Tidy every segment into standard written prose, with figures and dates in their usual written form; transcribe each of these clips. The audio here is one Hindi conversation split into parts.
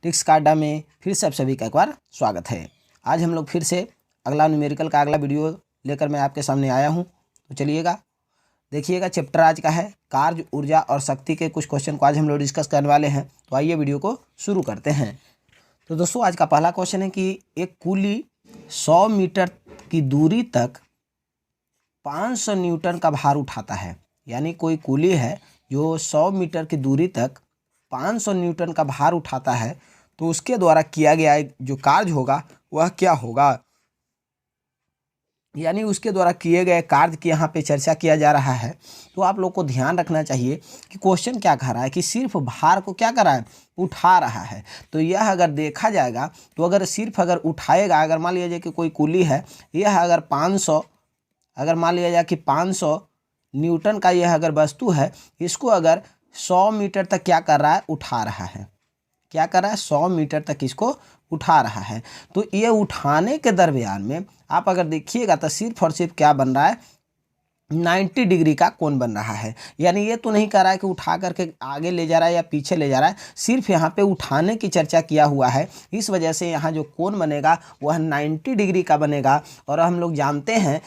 ट्रिक्स कार्डा में फिर से आप सभी का एक बार स्वागत है। आज हम लोग फिर से अगला न्यूमेरिकल का अगला वीडियो लेकर मैं आपके सामने आया हूं। तो चलिएगा देखिएगा, चैप्टर आज का है कार्य, ऊर्जा और शक्ति के कुछ क्वेश्चन को आज हम लोग डिस्कस करने वाले हैं। तो आइए वीडियो को शुरू करते हैं। तो दोस्तों आज का पहला क्वेश्चन है कि एक कुली 100 मीटर की दूरी तक 500 न्यूटन का भार उठाता है। यानी कोई कुली है जो 100 मीटर की दूरी तक 500 न्यूटन का भार उठाता है, तो उसके द्वारा किया गया जो कार्य होगा वह क्या होगा। यानी उसके द्वारा किए गए कार्य की यहाँ पे चर्चा किया जा रहा है। तो आप लोग को ध्यान रखना चाहिए कि क्वेश्चन क्या कह रहा है कि सिर्फ भार को क्या कर रहा है, उठा रहा है। तो यह अगर देखा जाएगा तो अगर सिर्फ अगर उठाएगा, अगर मान लिया जाए कि कोई कुली है, यह अगर 500, अगर मान लिया जाए कि 500 न्यूटन का यह अगर वस्तु है, इसको अगर 100 मीटर तक क्या कर रहा है, उठा रहा है। क्या कर रहा है, 100 मीटर तक इसको उठा रहा है। तो ये उठाने के दरमियान में आप अगर देखिएगा तो सिर्फ और सिर्फ क्या बन रहा है, 90 डिग्री का कोण बन रहा है। यानी ये तो नहीं कर रहा है कि उठा करके आगे ले जा रहा है या पीछे ले जा रहा है, सिर्फ यहाँ पे उठाने की चर्चा किया हुआ है। इस वजह से यहाँ जो कोण बनेगा वह 90 डिग्री का बनेगा। और हम लोग जानते हैं,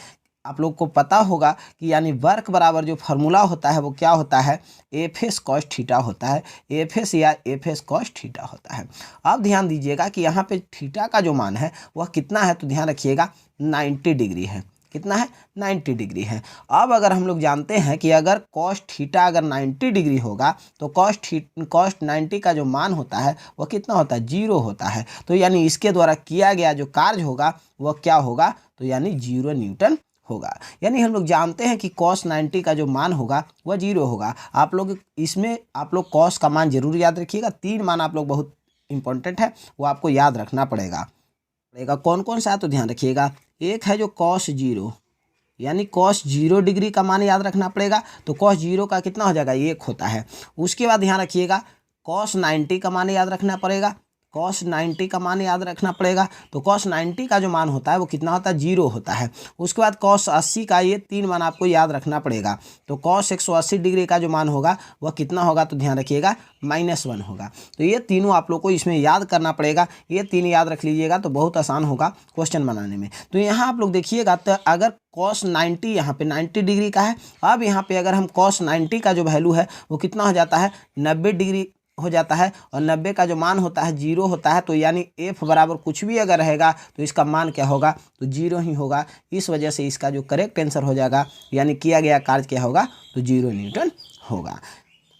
आप लोग को पता होगा कि यानी वर्क बराबर जो फार्मूला होता है वो क्या होता है, एफ एस कॉस थीटा होता है। एफ एस या एफ एस कॉस थीटा होता है। अब ध्यान दीजिएगा कि यहाँ पे थीटा का जो मान है वह कितना है, तो ध्यान रखिएगा 90 डिग्री है। कितना है, 90 डिग्री है। अब अगर हम लोग जानते हैं कि अगर कॉस थीटा अगर 90 डिग्री होगा तो कॉस 90 का जो मान होता है वह कितना होता है, 0 होता है। तो यानी इसके द्वारा किया गया जो कार्य होगा वह क्या होगा, तो यानी 0 न्यूटन होगा। यानी हम लोग जानते हैं कि cos 90 का जो मान होगा वह 0 होगा। आप लोग इसमें आप लोग cos का मान जरूर याद रखिएगा। 3 मान आप लोग बहुत इंपॉर्टेंट है, वो आपको याद रखना पड़ेगा। कौन कौन सा है, तो ध्यान रखिएगा। एक है जो cos 0, यानी cos 0 डिग्री का मान याद रखना पड़ेगा। तो cos 0 का कितना हो जाएगा, 1 होता है। उसके बाद ध्यान रखिएगा cos 90 का मान याद रखना पड़ेगा। cos 90 का मान याद रखना पड़ेगा। तो cos 90 का जो मान होता है वो कितना होता है, 0 होता है। उसके बाद cos 80 का, ये 3 मान आपको याद रखना पड़ेगा। तो cos 180 डिग्री का जो मान होगा वह कितना होगा, तो ध्यान रखिएगा -1 होगा। तो ये तीनों आप लोग को इसमें याद करना पड़ेगा। ये 3 याद रख लीजिएगा तो बहुत आसान होगा क्वेश्चन बनाने में। तो यहाँ आप लोग देखिएगा तो अगर cos 90 यहाँ पे 90 डिग्री का है, अब यहाँ पे अगर हम cos 90 का जो वैल्यू है वो कितना हो जाता है, 90 डिग्री हो जाता है। और 90 का जो मान होता है 0 होता है। तो यानी f बराबर कुछ भी अगर रहेगा तो इसका मान क्या होगा, तो 0 ही होगा। इस वजह से इसका जो करेक्ट आंसर हो जाएगा, यानी किया गया कार्य क्या होगा, तो 0 न्यूटन होगा।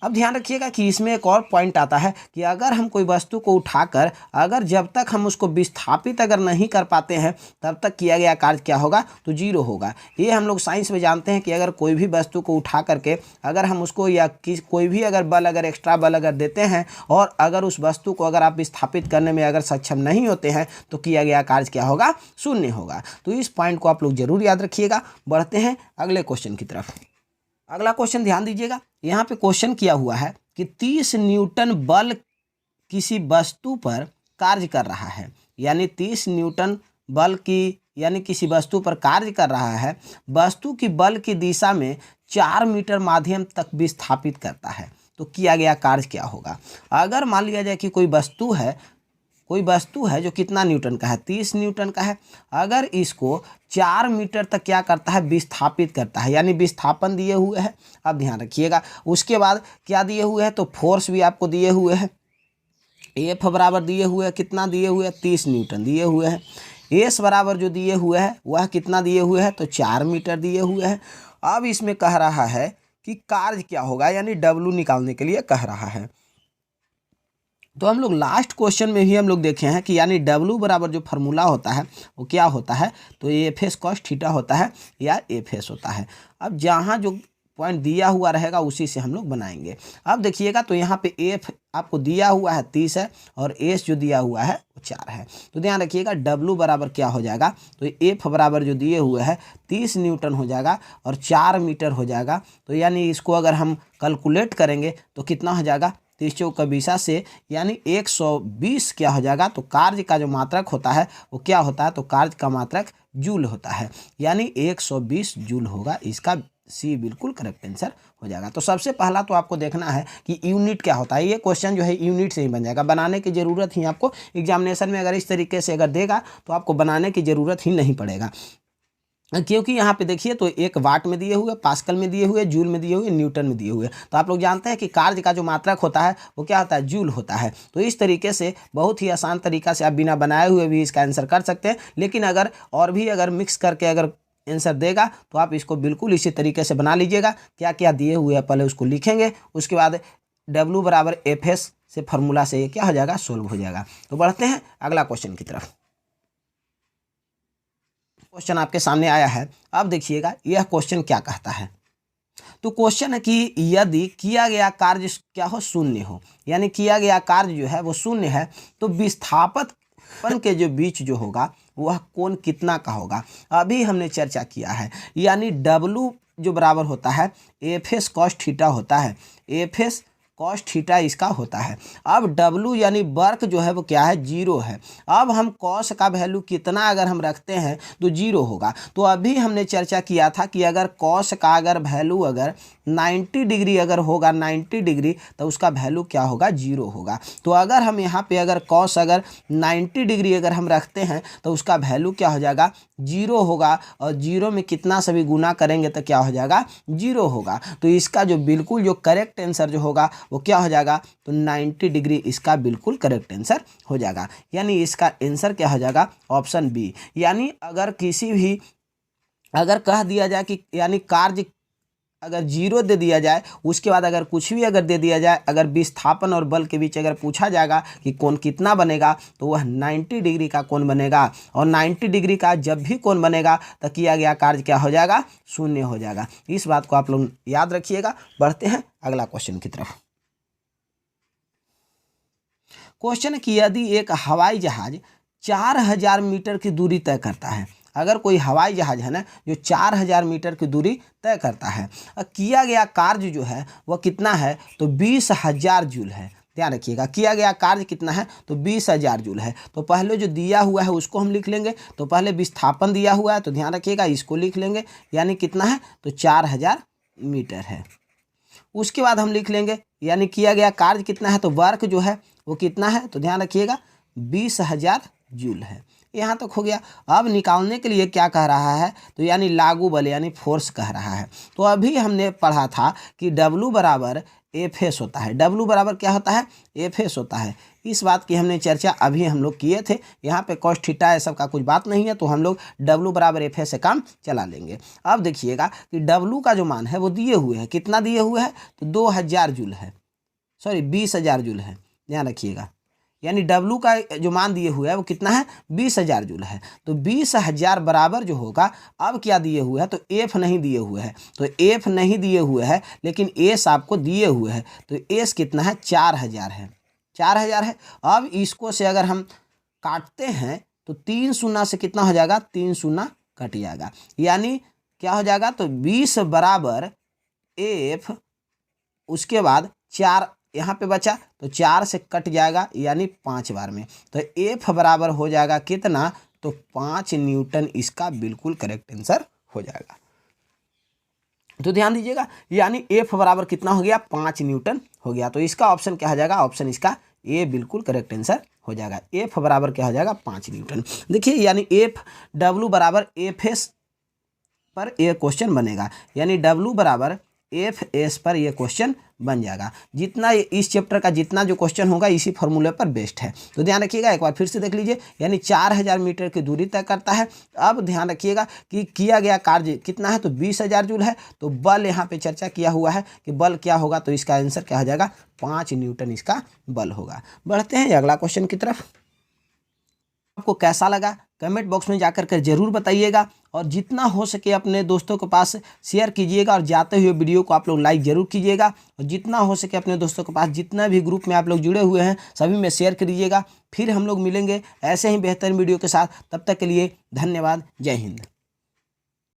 अब ध्यान रखिएगा कि इसमें एक और पॉइंट आता है कि अगर हम कोई वस्तु को उठाकर अगर जब तक हम उसको विस्थापित अगर नहीं कर पाते हैं तब तक किया गया कार्य क्या होगा, तो 0 होगा। ये हम लोग साइंस में जानते हैं कि अगर कोई भी वस्तु को उठा करके अगर हम उसको या कोई भी अगर बल, अगर एक्स्ट्रा बल अगर देते हैं और अगर उस वस्तु को अगर आप विस्थापित करने में अगर सक्षम नहीं होते हैं तो किया गया कार्य क्या होगा, 0 होगा। तो इस पॉइंट को आप लोग जरूर याद रखिएगा। बढ़ते हैं अगले क्वेश्चन की तरफ। अगला क्वेश्चन ध्यान दीजिएगा। यहाँ पे क्वेश्चन किया हुआ है कि 30 न्यूटन बल किसी वस्तु पर कार्य कर रहा है। यानी 30 न्यूटन बल की, यानी किसी वस्तु पर कार्य कर रहा है। वस्तु की बल की दिशा में 4 मीटर माध्यम तक विस्थापित करता है। तो किया गया कार्य क्या होगा। अगर मान लिया जाए कि कोई वस्तु है जो कितना न्यूटन का है, 30 न्यूटन का है। अगर इसको 4 मीटर तक क्या करता है, विस्थापित करता है, यानी विस्थापन दिए हुए है। अब ध्यान रखिएगा उसके बाद क्या दिए हुए हैं, तो फोर्स भी आपको दिए हुए हैं। एफ बराबर दिए हुए हैं, कितना दिए हुए हैं, 30 न्यूटन दिए हुए हैं। एस बराबर जो दिए हुए हैं वह कितना दिए हुए हैं, तो 4 मीटर दिए हुए हैं। अब इसमें कह रहा है कि कार्य क्या होगा, यानी डब्ल्यू निकालने के लिए कह रहा है। तो हम लोग लास्ट क्वेश्चन में भी हम लोग देखे हैं कि यानी W बराबर जो फार्मूला होता है वो क्या होता है, तो एफ एस कॉस थीटा होता है या एफ एस होता है। अब जहाँ जो पॉइंट दिया हुआ रहेगा उसी से हम लोग बनाएंगे। अब देखिएगा तो यहाँ पे एफ आपको दिया हुआ है 30 है और एस जो दिया हुआ है वो 4 है। तो ध्यान रखिएगा W बराबर क्या हो जाएगा, तो एफ बराबर जो दिए हुए है 30 न्यूटन हो जाएगा और 4 मीटर हो जाएगा। तो यानी इसको अगर हम कैलकुलेट करेंगे तो कितना हो जाएगा, 30 चौका 20 से यानी 120 क्या हो जाएगा, तो कार्य का जो मात्रक होता है वो क्या होता है, तो कार्य का मात्रक जूल होता है। यानी 120 जूल होगा इसका सी बिल्कुल करेक्ट आंसर हो जाएगा। तो सबसे पहला तो आपको देखना है कि यूनिट क्या होता है। ये क्वेश्चन जो है यूनिट से ही बन जाएगा, बनाने की ज़रूरत ही आपको एग्जामिनेशन में अगर इस तरीके से अगर देगा तो आपको बनाने की ज़रूरत ही नहीं पड़ेगा, क्योंकि यहाँ पे देखिए तो एक वाट में दिए हुए, पास्कल में दिए हुए, जूल में दिए हुए, न्यूटन में दिए हुए। तो आप लोग जानते हैं कि कार्य का जो मात्रक होता है वो क्या होता है, जूल होता है। तो इस तरीके से बहुत ही आसान तरीका से आप बिना बनाए हुए भी इसका आंसर कर सकते हैं। लेकिन अगर और भी अगर मिक्स करके अगर आंसर देगा तो आप इसको बिल्कुल इसी तरीके से बना लीजिएगा। क्या क्या दिए हुए हैं पहले उसको लिखेंगे, उसके बाद W बराबर FS से फार्मूला से ये क्या हो जाएगा, सोल्व हो जाएगा। तो बढ़ते हैं अगला क्वेश्चन की तरफ। क्वेश्चन आपके सामने आया है, अब देखिएगा यह क्वेश्चन क्या कहता है। तो क्वेश्चन है कि यदि किया गया कार्य क्या हो, शून्य हो, यानी किया गया कार्य जो है वो शून्य है, तो विस्थापन के जो बीच जो होगा वह कोण कितना का होगा। अभी हमने चर्चा किया है, यानी W जो बराबर होता है FS cos थीटा होता है, FS cos थीटा इसका होता है। अब W यानी वर्क जो है वो क्या है, 0 है। अब हम cos का वैल्यू कितना अगर हम रखते हैं तो 0 होगा। तो अभी हमने चर्चा किया था कि अगर cos का अगर वैल्यू अगर 90 डिग्री अगर होगा, 90 डिग्री, तो उसका वैल्यू क्या होगा, 0 होगा। तो अगर हम यहाँ पे अगर cos अगर 90 डिग्री अगर हम रखते हैं तो उसका वैल्यू क्या हो जाएगा, 0 होगा। और 0 में कितना से भी गुना करेंगे तो क्या हो जाएगा, 0 होगा। तो इसका जो बिल्कुल जो करेक्ट आंसर जो होगा वो क्या हो जाएगा, तो 90 डिग्री इसका बिल्कुल करेक्ट आंसर हो जाएगा। यानी इसका आंसर क्या हो जाएगा, ऑप्शन बी। यानी अगर किसी भी अगर कह दिया जाए कि यानी कार्य अगर 0 दे दिया जाए, उसके बाद अगर कुछ भी अगर दे दिया जाए, अगर विस्थापन और बल के बीच अगर पूछा जाएगा कि कोण कितना बनेगा, तो वह 90 डिग्री का कोण बनेगा। और 90 डिग्री का जब भी कोण बनेगा तो किया गया कार्य क्या हो जाएगा, शून्य हो जाएगा। इस बात को आप लोग याद रखिएगा। बढ़ते हैं अगला क्वेश्चन की तरफ। क्वेश्चन कि यदि एक हवाई जहाज 4000 मीटर की दूरी तय करता है, अगर कोई हवाई जहाज है ना जो 4000 मीटर की दूरी तय करता है, किया गया कार्य जो है वह कितना है, तो 20,000 जूल है। ध्यान रखिएगा, किया गया कार्य कितना है, तो 20,000 जूल है। तो पहले जो दिया हुआ है उसको हम लिख लेंगे। तो पहले विस्थापन दिया हुआ है, तो ध्यान रखिएगा इसको लिख लेंगे, यानी कितना है, तो 4000 मीटर है। उसके बाद हम लिख लेंगे यानी किया गया कार्य कितना है, तो वर्क जो है वो कितना है, तो ध्यान रखिएगा 20,000 जूल है। यहाँ तक हो गया। अब निकालने के लिए क्या कह रहा है, तो यानी लागू बल यानी फोर्स कह रहा है। तो अभी हमने पढ़ा था कि W बराबर FS होता है। W बराबर क्या होता है, FS होता है। इस बात की हमने चर्चा अभी हम लोग किए थे। यहाँ पे cos थीटा ये सब का कुछ बात नहीं है, तो हम लोग W बराबर FS से काम चला लेंगे। अब देखिएगा कि W का जो मान है वो दिए हुए है, कितना दिए हुए है, तो 2000 जूल है, सॉरी 20,000 जूल है। ध्यान रखिएगा, यानी W का जो मान दिए हुए है वो कितना है, 20,000 जूल है। तो 20,000 बराबर जो होगा, अब क्या दिए हुए है, तो F नहीं दिए हुए है। तो F नहीं दिए हुए है, लेकिन S आपको दिए हुए है। तो S कितना है, 4000 है, 4000 है। अब इसको से अगर हम काटते हैं तो 3 शून्य से कितना हो जाएगा, 3 शून्य कट जाएगा। यानी क्या हो जाएगा, तो 20 बराबर F, उसके बाद 4 यहाँ पे बचा, तो 4 से कट जाएगा, यानी 5 बार में। तो F बराबर हो जाएगा कितना, तो 5 न्यूटन इसका बिल्कुल करेक्ट आंसर हो जाएगा। तो ध्यान दीजिएगा, यानी F बराबर कितना हो गया, 5 न्यूटन हो गया। तो इसका ऑप्शन क्या हो जाएगा, ऑप्शन इसका ए बिल्कुल करेक्ट आंसर हो जाएगा। F बराबर क्या हो जाएगा, 5 न्यूटन। देखिए यानी W बराबर FS पर यह क्वेश्चन बनेगा, यानी W बराबर FS पर यह क्वेश्चन बन जाएगा। जितना इस चैप्टर का जितना जो क्वेश्चन होगा इसी फॉर्मूले पर बेस्ड है। तो ध्यान रखिएगा, एक बार फिर से देख लीजिए, यानी 4000 मीटर की दूरी तय करता है। अब ध्यान रखिएगा कि किया गया कार्य कितना है, तो 20,000 जूल है। तो बल यहाँ पे चर्चा किया हुआ है कि बल क्या होगा, तो इसका आंसर क्या हो जाएगा, 5 न्यूटन इसका बल होगा। बढ़ते हैं अगला क्वेश्चन की तरफ। आपको कैसा लगा कमेंट बॉक्स में जाकर कर जरूर बताइएगा, और जितना हो सके अपने दोस्तों के पास शेयर कीजिएगा, और जाते हुए वीडियो को आप लोग लाइक जरूर कीजिएगा, और जितना हो सके अपने दोस्तों के पास जितना भी ग्रुप में आप लोग जुड़े हुए हैं सभी में शेयर करिएगा। फिर हम लोग मिलेंगे ऐसे ही बेहतर वीडियो के साथ, तब तक के लिए धन्यवाद, जय हिंद।